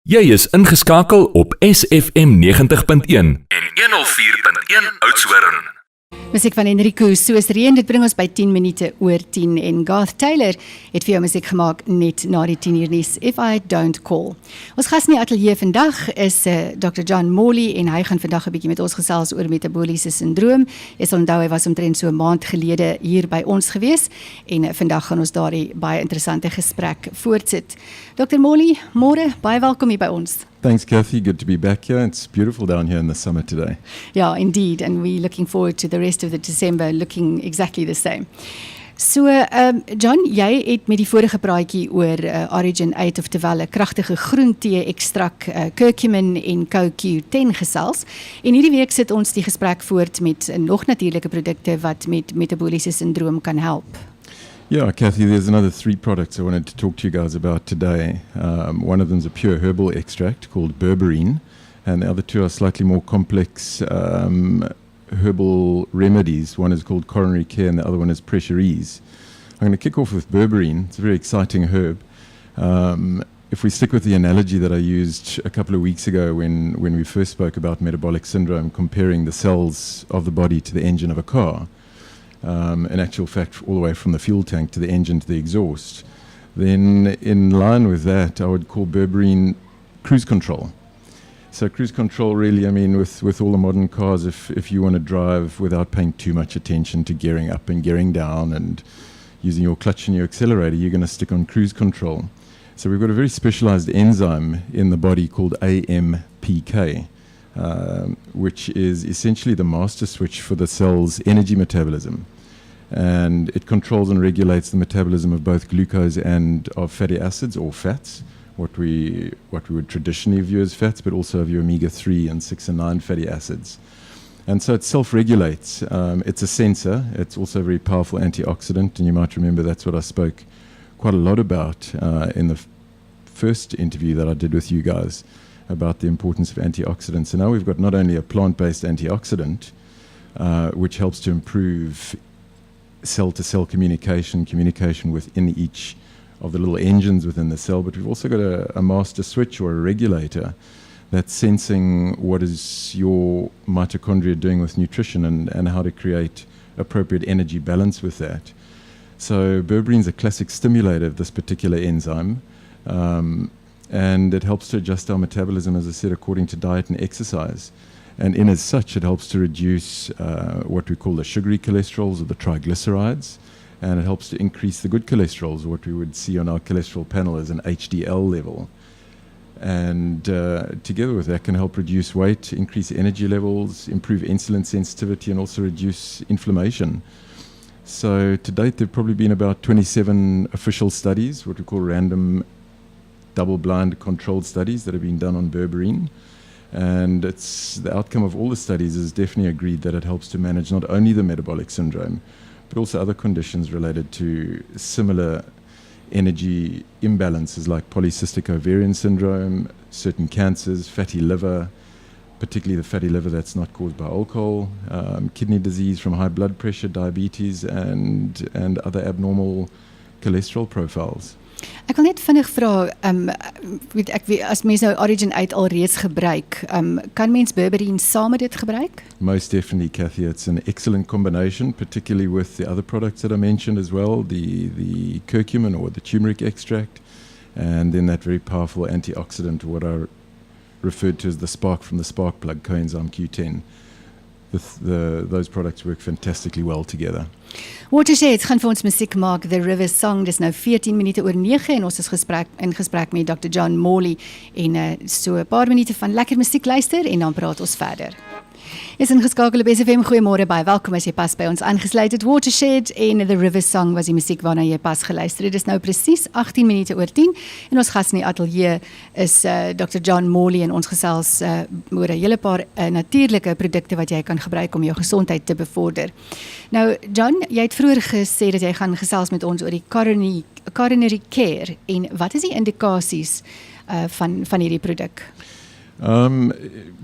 Jy is ingeskakel op SFM 90.1 en 104.1 Oudtshoorn. Musiek van Enrico, soos reën, dit bring ons by 10 minute oor 10 en Garth Taylor het vir jou musiek gemaak net na die 10 uur nuus, If I Don't Call. Ons gas in die ateljee vandag is Dr. John Morley en hy gaan vandag 'n bietjie met ons gesels oor metaboliese sindroom. Jy sal onthou hy was omtrent so 'n maand gelede hier by ons gewees en vandag gaan ons daardie baie interessante gesprek voortsit. Dr. Morley, môre, baie welkom hier by ons. Thanks, Kathy. Good to be back here. It's beautiful down here in the summer today. Yeah, indeed. And we're looking forward to the rest of the December looking exactly the same. So, John, jy het met die vorige praatjie oor Origin 8, oftewel 'n kragtige groentee ekstrak, curcumin en CoQ10 gesels. En hierdie week sit ons die gesprek voort met nog natuurlike produkte wat met metaboliese sindroom kan help. Yeah, Kathy, there's another 3 products I wanted to talk to you guys about today. One of them is a pure herbal extract called berberine, and the other 2 are slightly more complex herbal remedies. One is called coronary care and the other one is pressure ease. I'm going to kick off with berberine. It's a very exciting herb. If we stick with the analogy that I used a couple of weeks ago when we first spoke about metabolic syndrome, comparing the cells of the body to the engine of a car, in actual fact, all the way from the fuel tank to the engine to the exhaust, then in line with that, I would call berberine cruise control. So cruise control really, I mean, with all the modern cars, if you want to drive without paying too much attention to gearing up and gearing down and using your clutch and your accelerator, you're going to stick on cruise control. So we've got a very specialized enzyme in the body called AMPK, which is essentially the master switch for the cell's energy metabolism. And it controls and regulates the metabolism of both glucose and of fatty acids or fats, what we would traditionally view as fats, but also of your omega-3 and 6 and 9 fatty acids. And so it self-regulates. It's a sensor. It's also a very powerful antioxidant, and you might remember that's what I spoke quite a lot about in the first interview that I did with you guys about the importance of antioxidants. And now we've got not only a plant-based antioxidant, which helps to improve cell-to-cell communication within each of the little engines within the cell, but we've also got a master switch or a regulator that's sensing what is your mitochondria doing with nutrition and how to create appropriate energy balance with that. So berberine is a classic stimulator of this particular enzyme, and it helps to adjust our metabolism, as I said, according to diet and exercise. And in as such, it helps to reduce what we call the sugary cholesterols or the triglycerides, and it helps to increase the good cholesterols, what we would see on our cholesterol panel as an HDL level. And together with that can help reduce weight, increase energy levels, improve insulin sensitivity, and also reduce inflammation. So to date, there have probably been about 27 official studies, what we call random double-blind controlled studies that have been done on berberine. And the outcome of all the studies is definitely agreed that it helps to manage not only the metabolic syndrome, but also other conditions related to similar energy imbalances like polycystic ovarian syndrome, certain cancers, fatty liver, particularly the fatty liver that's not caused by alcohol, kidney disease from high blood pressure, diabetes, and other abnormal cholesterol profiles. Ek wil net vinnig vra, as mens nou Origin 8 alreeds gebruik, kan mens berberine saam met dit gebruik? Most definitely, Kathy. It's an excellent combination, particularly with the other products that I mentioned as well, the curcumin or the turmeric extract, and then that very powerful antioxidant, what I referred to as the spark from the spark plug, coenzyme Q10. Those products work fantastically well together. Watershed gaan vir ons musiek maak, The River Song, dis nou 14 minute oor 9 en ons is in gesprek met Dr. John Morley en so 'n paar minute van lekker musiek luister en dan praat ons verder. Is ingeskakel op SFM, goeiemôre, baie welkom as jy pas by ons aangesluit het. Watershed en The River Song was die musiek waarna jy pas geluister het. Dit is nou presies 18 minute oor 10 en ons gas in die ateljee is Dr. John Morley en ons gesels oor 'n hele paar natuurlike produkte wat jy kan gebruik om jou gesondheid te bevorder. Nou John, jy het vroeër gesê dat jy gaan gesels met ons oor die coronary care en wat is die indikasies van hierdie produk?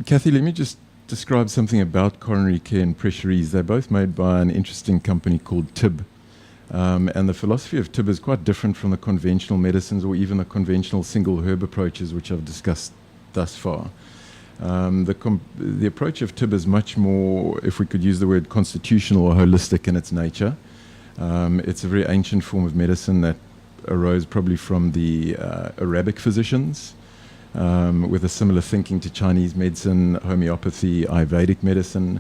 Kathy, let me just describe something about coronary care and pressure ease. They're both made by an interesting company called TIB. And the philosophy of TIB is quite different from the conventional medicines or even the conventional single herb approaches which I've discussed thus far. The approach of TIB is much more, if we could use the word, constitutional or holistic in its nature. It's a very ancient form of medicine that arose probably from the Arabic physicians, with a similar thinking to Chinese medicine, homeopathy, Ayurvedic medicine,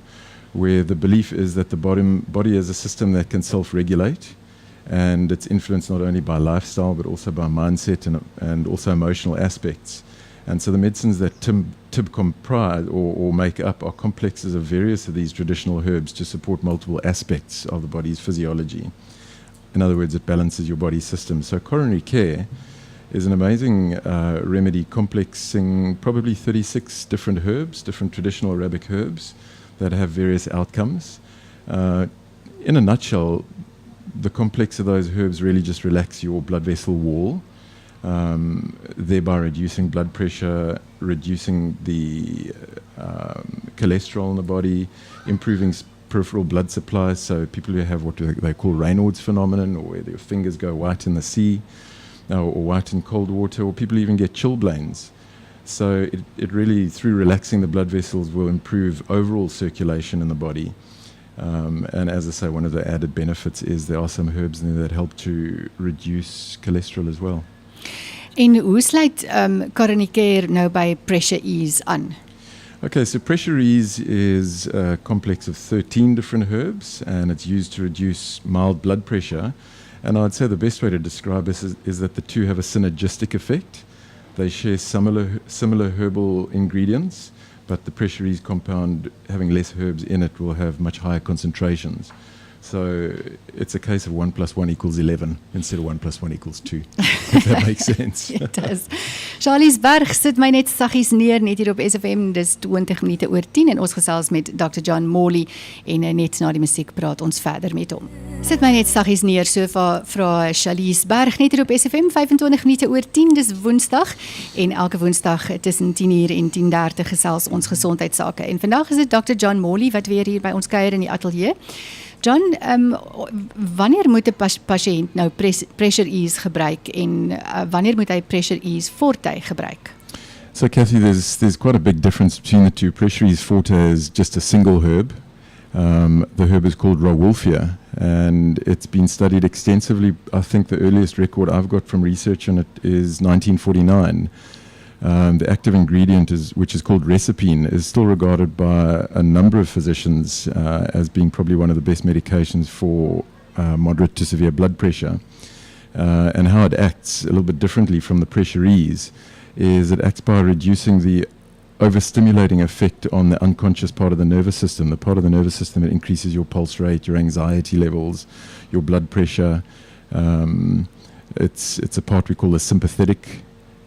where the belief is that the body is a system that can self-regulate, and it's influenced not only by lifestyle but also by mindset and also emotional aspects. And so the medicines that TIB comprise or make up are complexes of various of these traditional herbs to support multiple aspects of the body's physiology. In other words, it balances your body system. So coronary care is an amazing remedy complexing probably 36 different herbs, different traditional Arabic herbs that have various outcomes. In a nutshell, the complex of those herbs really just relax your blood vessel wall, thereby reducing blood pressure, reducing the cholesterol in the body, improving peripheral blood supply. So people who have what they call Raynaud's phenomenon, or where their fingers go white in the sea, or white in cold water, or people even get chilblains. So it really, through relaxing the blood vessels, will improve overall circulation in the body. And as I say, one of the added benefits is there are some herbs in there that help to reduce cholesterol as well. En hoe sluit coronary care nou by pressure ease aan? Okay, so pressure ease is a complex of 13 different herbs, and it's used to reduce mild blood pressure. And I'd say the best way to describe this is that the two have a synergistic effect. They share similar herbal ingredients, but the pressure ease compound, having less herbs in it, will have much higher concentrations. So it's a case of 1 + 1 = 11 instead of 1 + 1 = 2, if that makes sense. It does. Charlie's Berg sit my net saggies neer, net hier op SFM, dis 20 minute oor 10 en ons gesels met Dr. John Morley en net na die musiek praat ons verder met hom. Sit my net saggies neer, so vra Charlie's Berg net hier op SFM, 25 minute oor 10, dis Woensdag en elke Woensdag tussen 10:00 en 10:30 gesels ons gesondheidsake. En vandag is dit Dr. John Morley wat weer hier by ons kuier in die ateljee. John, wanneer moet 'n pasiënt nou pressure ease gebruik en wanneer moet hy pressure ease forte gebruik? So Kathy, there's quite a big difference between the two. Pressure ease forte is just a single herb. The herb is called Rauwolfia, and it's been studied extensively. I think the earliest record I've got from research on it is 1949. The active ingredient, which is called ricipene, is still regarded by a number of physicians as being probably one of the best medications for moderate to severe blood pressure. And how it acts a little bit differently from the pressure ease is it acts by reducing the overstimulating effect on the unconscious part of the nervous system, the part of the nervous system that increases your pulse rate, your anxiety levels, your blood pressure. It's a part we call the sympathetic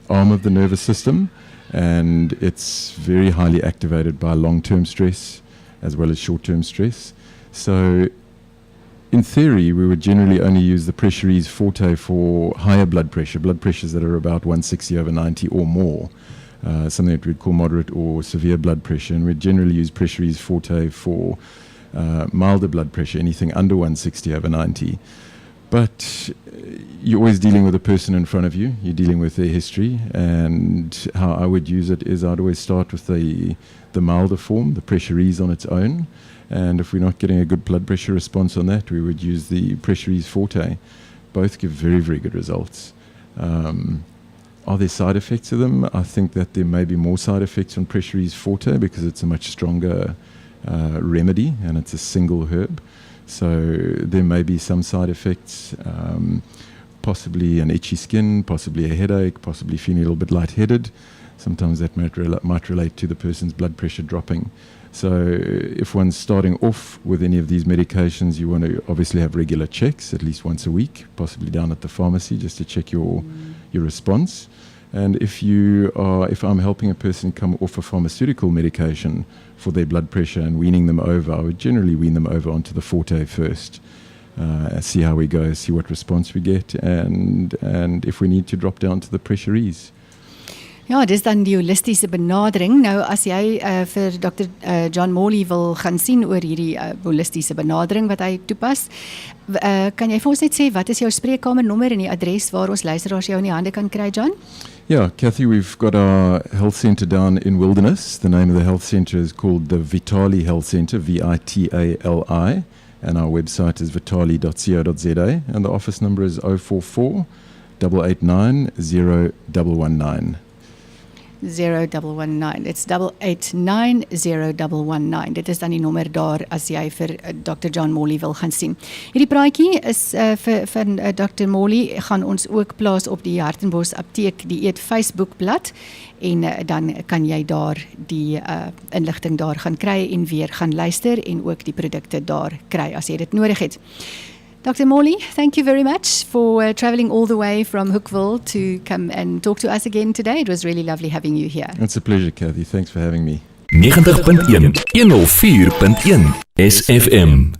arm of the nervous system, and it's very highly activated by long-term stress as well as short-term stress. So in theory, we would generally only use the pressure ease forte for higher blood pressures that are about 160/90 or more, something that we'd call moderate or severe blood pressure, and we'd generally use pressure ease forte for milder blood pressure, anything under 160/90. But you're always dealing with a person in front of you. You're dealing with their history, and how I would use it is I'd always start with the milder form, the pressure ease on its own, and if we're not getting a good blood pressure response on that, we would use the pressure ease forte. Both give very, very good results. Are there side effects to them? I think that there may be more side effects on pressure ease forte because it's a much stronger remedy and it's a single herb. So there may be some side effects, possibly an itchy skin, possibly a headache, possibly feeling a little bit lightheaded. Sometimes that might relate to the person's blood pressure dropping. So if one's starting off with any of these medications, you want to obviously have regular checks, at least once a week, possibly down at the pharmacy, just to check your response. And if I'm helping a person come off a pharmaceutical medication for their blood pressure and weaning them over, I would generally wean them over onto the forte first, see how we go, see what response we get, and if we need to drop down to the pressure ease. Ja, dis dan die holistiese benadering. Nou as jy vir Dr. John Morley wil gaan sien oor hierdie holistiese benadering wat hy toepas, kan jy vir ons net sê wat is jou spreekkamernommer en die adres waar ons luisteraars jou in die hande kan kry, John? Yeah, Kathy, we've got our health centre down in Wilderness. The name of the health centre is called the Vitali Health Centre, Vitali, and our website is vitali.co.za, and the office number is 044 889 0119. 0119. It's 8890119. Dit is dan die nommer daar as jy vir Dr. John Morley wil gaan sien. Hierdie praatjie is vir Dr. Morley gaan ons ook plaas op die Hartenbos Apteek dieet Facebookblad en dan kan jy daar die inligting daar gaan kry en weer gaan luister en ook die produkte daar kry as jy dit nodig het. Dr. Morley, thank you very much for travelling all the way from Hookville to come and talk to us again today. It was really lovely having you here. It's a pleasure, Kathy. Thanks for having me. 90.1 104.1 SFM